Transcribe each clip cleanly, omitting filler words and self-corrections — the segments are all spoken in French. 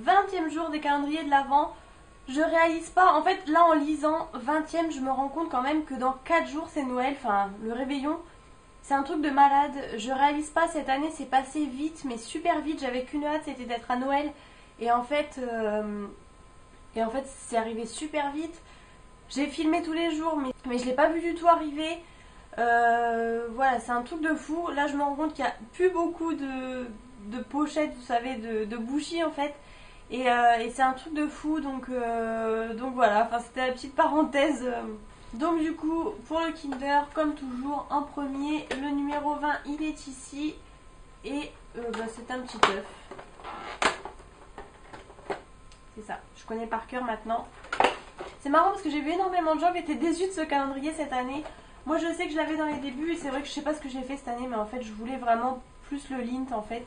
20e jour des calendriers de l'Avent. Je réalise pas, en fait là en lisant 20e, je me rends compte quand même que dans 4 jours c'est Noël, enfin le réveillon. C'est un truc de malade, je réalise pas, cette année c'est passé vite, mais super vite, j'avais qu'une hâte, c'était d'être à Noël. Et en fait, c'est arrivé super vite. J'ai filmé tous les jours, mais je l'ai pas vu du tout arriver. Voilà, c'est un truc de fou. Là je me rends compte qu'il y a plus beaucoup de pochettes, vous savez, de bougies en fait. Et c'est un truc de fou, donc voilà, enfin c'était la petite parenthèse. Donc du coup, pour le Kinder, comme toujours, en premier, le numéro 20, il est ici. Et c'est un petit œuf. C'est ça, je connais par cœur maintenant. C'est marrant parce que j'ai vu énormément de gens qui étaient déçus de ce calendrier cette année. Moi je sais que je l'avais dans les débuts et c'est vrai que je sais pas ce que j'ai fait cette année, mais en fait je voulais vraiment plus le lint en fait.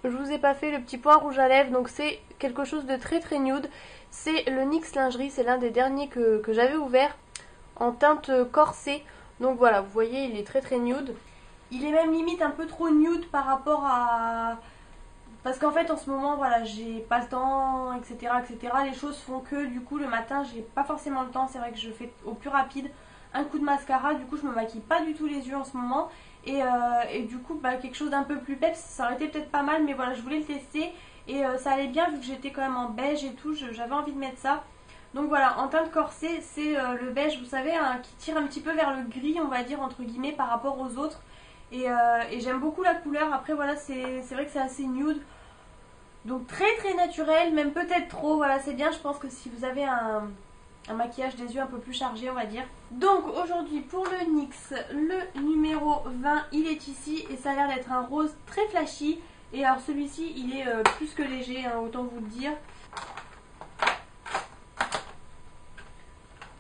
Je vous ai pas fait le petit point rouge à lèvres, donc c'est quelque chose de très très nude. C'est le NYX Lingerie, c'est l'un des derniers que j'avais ouvert en teinte corsée. Donc voilà, vous voyez, il est très très nude. Il est même limite un peu trop nude par rapport à... Parce qu'en fait en ce moment, voilà, j'ai pas le temps, etc., etc. Les choses font que du coup le matin, j'ai pas forcément le temps. C'est vrai que je fais au plus rapide un coup de mascara. Du coup je me maquille pas du tout les yeux en ce moment. Et du coup quelque chose d'un peu plus peps, ça aurait été peut-être pas mal, mais voilà, je voulais le tester. Et ça allait bien vu que j'étais quand même en beige et tout, j'avais envie de mettre ça. Donc voilà, en teinte corsée, c'est le beige, vous savez, hein, qui tire un petit peu vers le gris, on va dire, entre guillemets, par rapport aux autres. Et j'aime beaucoup la couleur. Après voilà, c'est vrai que c'est assez nude. Donc très très naturel, même peut-être trop, voilà, c'est bien. Je pense que si vous avez un maquillage des yeux un peu plus chargé, on va dire. Donc aujourd'hui pour le NYX, le numéro 20, il est ici et ça a l'air d'être un rose très flashy. Et alors celui-ci, il est plus que léger, hein, autant vous le dire.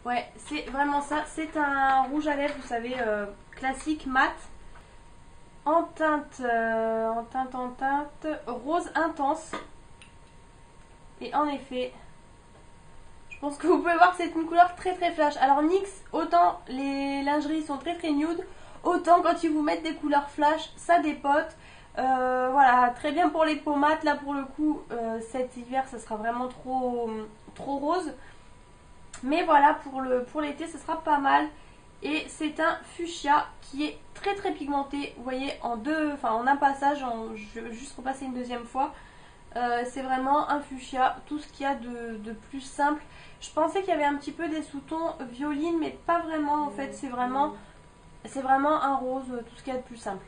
Ouais, c'est vraiment ça. C'est un rouge à lèvres, vous savez, classique, mat. En teinte rose intense. Et en effet... Je pense que vous pouvez voir que c'est une couleur très très flash. Alors NYX, autant les lingeries sont très très nude, autant quand ils vous mettent des couleurs flash, ça dépote. Voilà, très bien pour les peaux mates. Là pour le coup, cet hiver, ça sera vraiment trop rose. Mais voilà, pour l'été, ça sera pas mal. Et c'est un fuchsia qui est très très pigmenté. Vous voyez, en un passage, je vais juste repasser une deuxième fois. C'est vraiment un fuchsia, tout ce qu'il y a de plus simple. Je pensais qu'il y avait un petit peu des sous-tons violines, mais pas vraiment en fait. C'est vraiment un rose, tout ce qu'il y a de plus simple.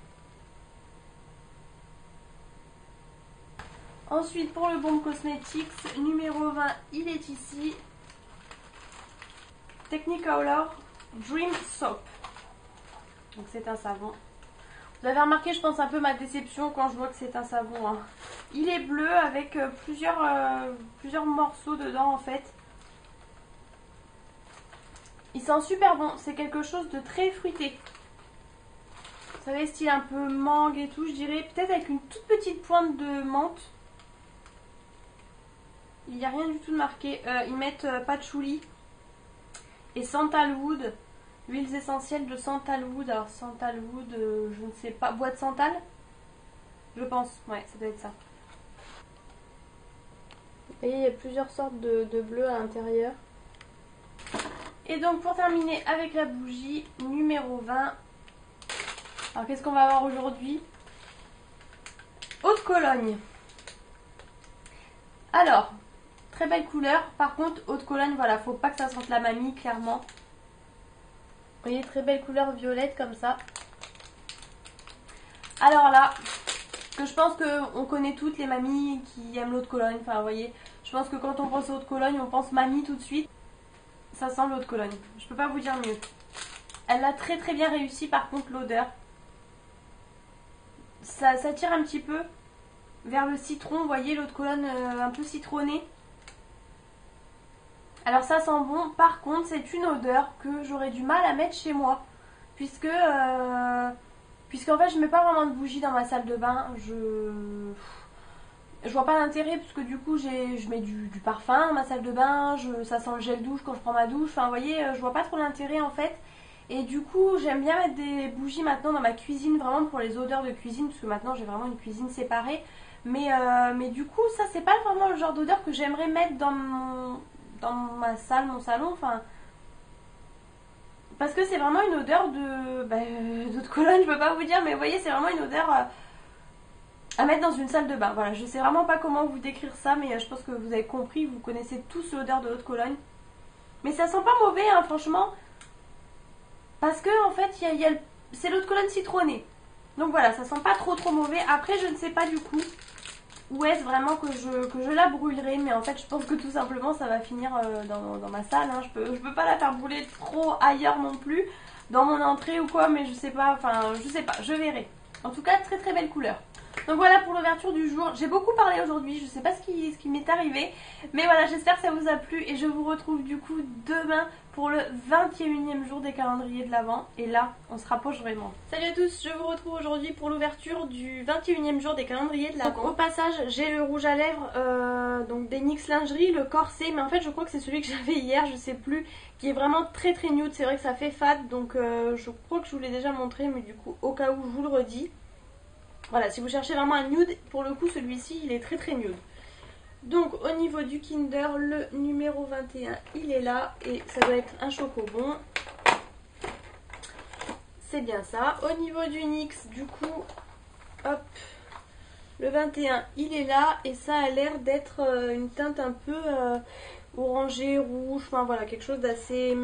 Ensuite, pour le Bomb Cosmetics, numéro 20, il est ici. Technicolor Dream Soap. Donc c'est un savon. Vous avez remarqué, je pense, un peu ma déception quand je vois que c'est un savon. Hein. Il est bleu avec plusieurs morceaux dedans en fait. Il sent super bon. C'est quelque chose de très fruité. Vous savez, style un peu mangue et tout, je dirais. Peut-être avec une toute petite pointe de menthe. Il n'y a rien du tout de marqué. Ils mettent patchouli et sandalwood. Huiles essentielles de sandalwood. Alors sandalwood, je ne sais pas. Bois de santal, je pense. Ouais, ça doit être ça. Vous voyez, il y a plusieurs sortes de bleu à l'intérieur. Et donc pour terminer avec la bougie numéro 20. Alors qu'est-ce qu'on va avoir aujourd'hui? Eau de Cologne. Alors, très belle couleur. Par contre, eau de Cologne, voilà, faut pas que ça sente la mamie, clairement. Vous voyez, très belle couleur violette comme ça. Alors là, que je pense qu'on connaît toutes les mamies qui aiment l'eau de Cologne. Enfin, vous voyez, je pense que quand on pense eau de Cologne, on pense mamie tout de suite. Ça sent l'eau de Cologne. Je peux pas vous dire mieux. Elle a très très bien réussi par contre l'odeur. Ça tire un petit peu vers le citron. Vous voyez, l'eau de Cologne un peu citronnée. Alors ça sent bon. Par contre, c'est une odeur que j'aurais du mal à mettre chez moi. Puisqu'en fait, je mets pas vraiment de bougie dans ma salle de bain. Je vois pas l'intérêt parce que du coup je mets du parfum dans ma salle de bain, ça sent le gel douche quand je prends ma douche, enfin vous voyez, je vois pas trop l'intérêt en fait. Et du coup j'aime bien mettre des bougies maintenant dans ma cuisine, vraiment pour les odeurs de cuisine, parce que maintenant j'ai vraiment une cuisine séparée. Mais du coup, ça c'est pas vraiment le genre d'odeur que j'aimerais mettre dans ma salle, mon salon, enfin... Parce que c'est vraiment une odeur d'eau de Cologne, je peux pas vous dire, mais vous voyez, c'est vraiment une odeur à mettre dans une salle de bain. Voilà, je sais vraiment pas comment vous décrire ça, mais je pense que vous avez compris, vous connaissez tous l'odeur de l'eau de Cologne. Mais ça sent pas mauvais, hein, franchement. Parce que, en fait, c'est l'eau de Cologne citronnée. Donc voilà, ça sent pas trop mauvais. Après, je ne sais pas du coup où est-ce vraiment que je la brûlerai. Mais en fait, je pense que tout simplement, ça va finir dans ma salle. Hein. Je peux pas la faire brûler trop ailleurs non plus. Dans mon entrée ou quoi, mais je sais pas. Enfin, je sais pas, je verrai. En tout cas, très belle couleur. Donc voilà pour l'ouverture du jour. J'ai beaucoup parlé aujourd'hui, je sais pas ce qui m'est arrivé. Mais voilà, j'espère que ça vous a plu. Et je vous retrouve du coup demain pour le 21e jour des calendriers de l'Avent. Et là, on se rapproche vraiment. Salut à tous, je vous retrouve aujourd'hui pour l'ouverture du 21e jour des calendriers de l'Avent. Au passage, j'ai le rouge à lèvres donc des NYX Lingerie, le corset. Mais en fait, je crois que c'est celui que j'avais hier, je sais plus. Qui est vraiment très nude, c'est vrai que ça fait fade. Donc je crois que je vous l'ai déjà montré. Mais du coup, au cas où, je vous le redis. Voilà, si vous cherchez vraiment un nude, pour le coup celui-ci il est très nude. Donc au niveau du Kinder, le numéro 21 il est là et ça doit être un chocobon. C'est bien ça. Au niveau du NYX du coup, hop, le 21 il est là et ça a l'air d'être une teinte un peu orangée, rouge, enfin voilà, quelque chose d'assez,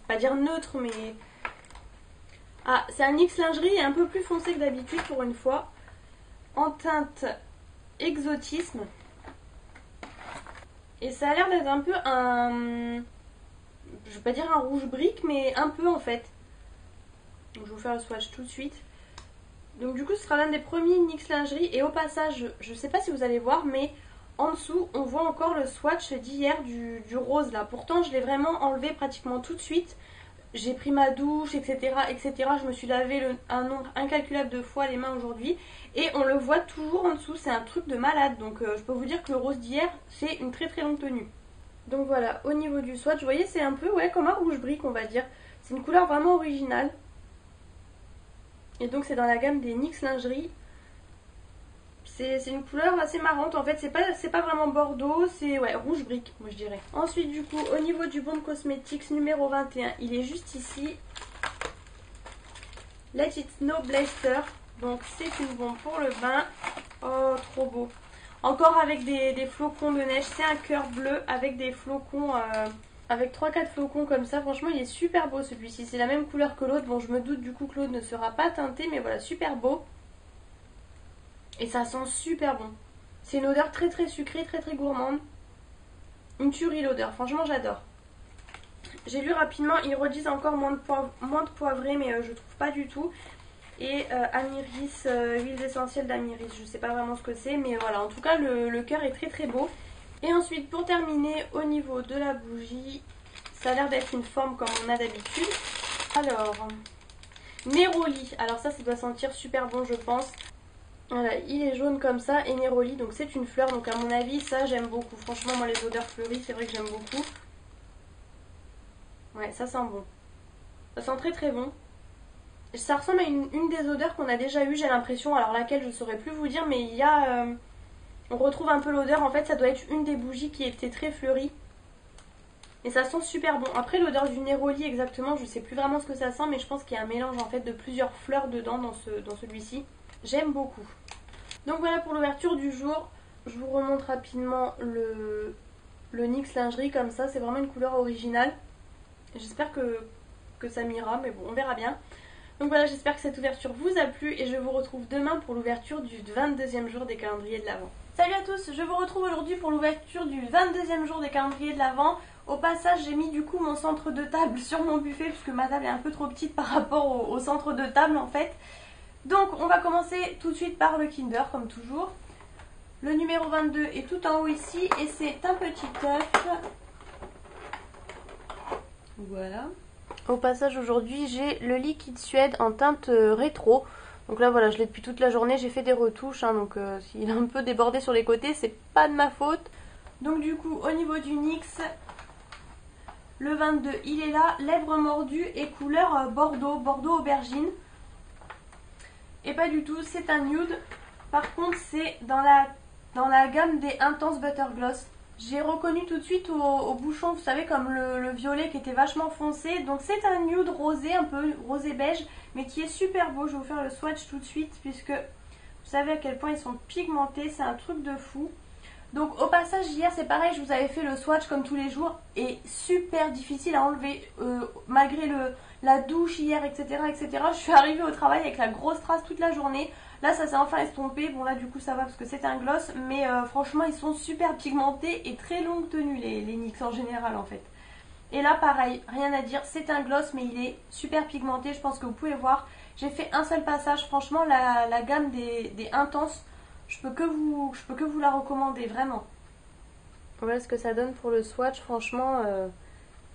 pas dire neutre mais... Ah, c'est un NYX Lingerie un peu plus foncé que d'habitude pour une fois. En teinte exotisme. Et ça a l'air d'être un peu un... Je vais pas dire un rouge brique, mais un peu en fait. Donc je vais vous faire le swatch tout de suite. Donc du coup ce sera l'un des premiers NYX Lingerie. Et au passage, je sais pas si vous allez voir, mais en dessous on voit encore le swatch d'hier du rose là. Pourtant je l'ai vraiment enlevé pratiquement tout de suite. J'ai pris ma douche, etc. Je me suis lavé un nombre incalculable de fois les mains aujourd'hui. Et on le voit toujours en dessous. C'est un truc de malade. Donc je peux vous dire que le rose d'hier, c'est une très longue tenue. Donc voilà, au niveau du swatch, vous voyez, c'est un peu comme un rouge brique, on va dire. C'est une couleur vraiment originale. Et donc c'est dans la gamme des NYX Lingerie. C'est une couleur assez marrante. En fait, c'est pas vraiment bordeaux, c'est rouge brique, moi je dirais. Ensuite, du coup, au niveau du Bomb Cosmetics numéro 21, il est juste ici. Let It Snow Blaster. Donc, c'est une bombe pour le bain. Oh, trop beau. Encore avec des flocons de neige. C'est un cœur bleu avec des flocons, avec 3-4 flocons comme ça. Franchement, il est super beau celui-ci. C'est la même couleur que l'autre. Bon, je me doute du coup que l'autre ne sera pas teinté, mais voilà, super beau. Et ça sent super bon. C'est une odeur très sucrée, très gourmande. Une tuerie l'odeur, franchement j'adore. J'ai lu rapidement, ils redisent encore moins de poivré, mais je trouve pas du tout. Et Amiris, huiles essentielles d'Amiris, je sais pas vraiment ce que c'est, mais voilà, en tout cas le cœur est très beau. Et ensuite pour terminer, au niveau de la bougie, ça a l'air d'être une forme comme on a d'habitude. Alors, Neroli, alors ça doit sentir super bon je pense. Voilà, il est jaune comme ça et Neroli, donc c'est une fleur, donc à mon avis ça j'aime beaucoup. Franchement moi les odeurs fleuries c'est vrai que j'aime beaucoup. Ouais, ça sent bon. Ça sent très bon. Ça ressemble à une des odeurs qu'on a déjà eu, j'ai l'impression, alors laquelle je ne saurais plus vous dire, mais il y a... on retrouve un peu l'odeur, en fait ça doit être une des bougies qui était très fleurie. Et ça sent super bon. Après l'odeur du Neroli exactement, je sais plus vraiment ce que ça sent, mais je pense qu'il y a un mélange en fait de plusieurs fleurs dedans dans celui-ci. J'aime beaucoup. Donc voilà pour l'ouverture du jour. Je vous remonte rapidement le NYX Lingerie comme ça. C'est vraiment une couleur originale. J'espère que ça m'ira, mais bon, on verra bien. Donc voilà, j'espère que cette ouverture vous a plu et je vous retrouve demain pour l'ouverture du 22e jour des calendriers de l'Avent. Salut à tous, je vous retrouve aujourd'hui pour l'ouverture du 22e jour des calendriers de l'Avent. Au passage, j'ai mis du coup mon centre de table sur mon buffet puisque ma table est un peu trop petite par rapport au centre de table en fait. Donc on va commencer tout de suite par le Kinder comme toujours. Le numéro 22 est tout en haut ici et c'est un petit œuf. Voilà. Au passage aujourd'hui j'ai le liquide Suède en teinte rétro. Donc là voilà, je l'ai depuis toute la journée, j'ai fait des retouches hein, donc s'il est un peu débordé sur les côtés c'est pas de ma faute. Donc du coup au niveau du NYX, le 22 il est là, lèvres mordues et couleur bordeaux aubergine. Et pas du tout, c'est un nude. Par contre c'est dans la gamme des Intense Butter Gloss. J'ai reconnu tout de suite au bouchon, vous savez, comme le violet qui était vachement foncé. Donc c'est un nude rosé, un peu rosé beige, mais qui est super beau. Je vais vous faire le swatch tout de suite, puisque vous savez à quel point ils sont pigmentés, c'est un truc de fou. Donc au passage hier c'est pareil, je vous avais fait le swatch comme tous les jours et super difficile à enlever malgré la douche hier, etc., etc. Je suis arrivée au travail avec la grosse trace toute la journée. Là ça s'est enfin estompé, bon là du coup ça va parce que c'est un gloss, mais franchement ils sont super pigmentés et très longue tenue les NYX en général en fait. Et là pareil, rien à dire, c'est un gloss mais il est super pigmenté, je pense que vous pouvez voir. J'ai fait un seul passage, franchement la gamme des intenses, je peux que vous la recommander, vraiment. Voilà ce que ça donne pour le swatch, franchement,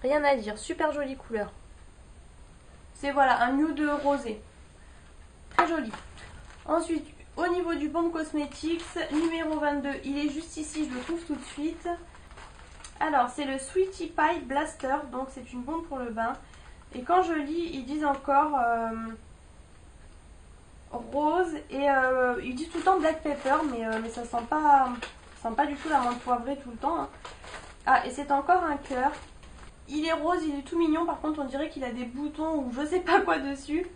rien à dire, super jolie couleur. C'est voilà, un nude rosé, très joli. Ensuite, au niveau du Bomb Cosmetics, numéro 22, il est juste ici, je le trouve tout de suite. Alors, c'est le Sweetie Pie Blaster, donc c'est une bombe pour le bain. Et quand je lis, ils disent encore rose et ils disent tout le temps black pepper, mais ça sent pas du tout la menthe poivrée tout le temps. Hein. Ah, et c'est encore un cœur. Il est rose, il est tout mignon, par contre on dirait qu'il a des boutons ou je sais pas quoi dessus.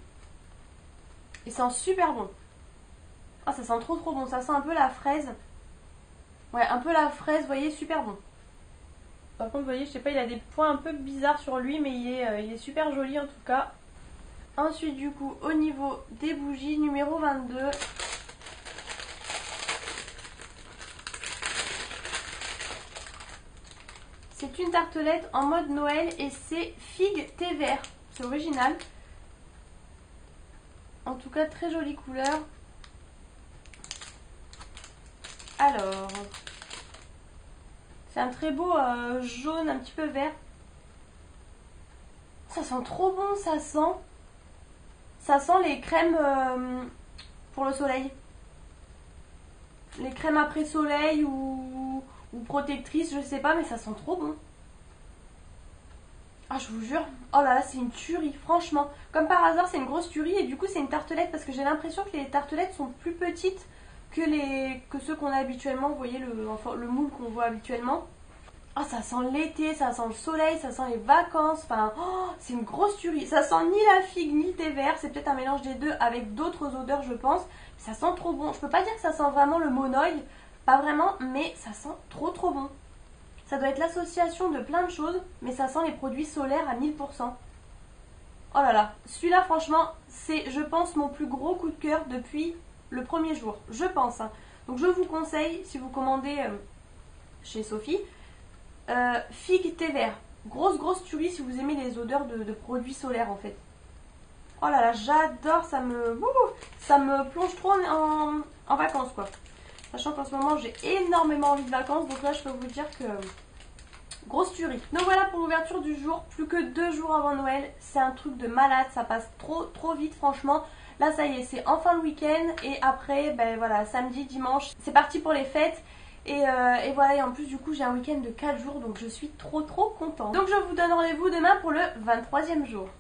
Et ça sent super bon. Ah, ça sent trop bon, ça sent un peu la fraise. Ouais, un peu la fraise, vous voyez, super bon. Par contre, vous voyez, je sais pas, il a des points un peu bizarres sur lui, mais il est super joli en tout cas. Ensuite, du coup, au niveau des bougies, numéro 22. C'est une tartelette en mode Noël et c'est figue thé vert. C'est original. En tout cas, très jolie couleur. Alors, c'est un très beau jaune, un petit peu vert. Ça sent trop bon, ça sent les crèmes pour le soleil. Les crèmes après soleil ou protectrices, je sais pas, mais ça sent trop bon. Ah, je vous jure, oh là là, c'est une tuerie, franchement. Comme par hasard, c'est une grosse tuerie et du coup, c'est une tartelette parce que j'ai l'impression que les tartelettes sont plus petites que ceux qu'on a habituellement. Vous voyez le moule qu'on voit habituellement. Ah, ça sent l'été, ça sent le soleil, ça sent les vacances. Enfin, oh, c'est une grosse tuerie. Ça sent ni la figue ni le thé vert. C'est peut-être un mélange des deux avec d'autres odeurs, je pense. Ça sent trop bon. Je peux pas dire que ça sent vraiment le monoï, pas vraiment, mais ça sent trop bon. Ça doit être l'association de plein de choses, mais ça sent les produits solaires à 1000%. Oh là là, celui-là franchement, c'est je pense mon plus gros coup de cœur depuis le premier jour. Je pense. Hein. Donc je vous conseille, si vous commandez chez Sophie, figue thé vert. Grosse tuerie si vous aimez les odeurs de produits solaires en fait. Oh là là, j'adore, ça me plonge trop en vacances quoi. Sachant qu'en ce moment j'ai énormément envie de vacances, donc là je peux vous dire que grosse tuerie. Donc voilà pour l'ouverture du jour, plus que 2 jours avant Noël, c'est un truc de malade, ça passe trop vite franchement. Là ça y est, c'est enfin le week-end et après, ben voilà, samedi, dimanche, c'est parti pour les fêtes. Et voilà, et en plus du coup j'ai un week-end de 4 jours, donc je suis trop contente. Donc je vous donne rendez-vous demain pour le 23e jour.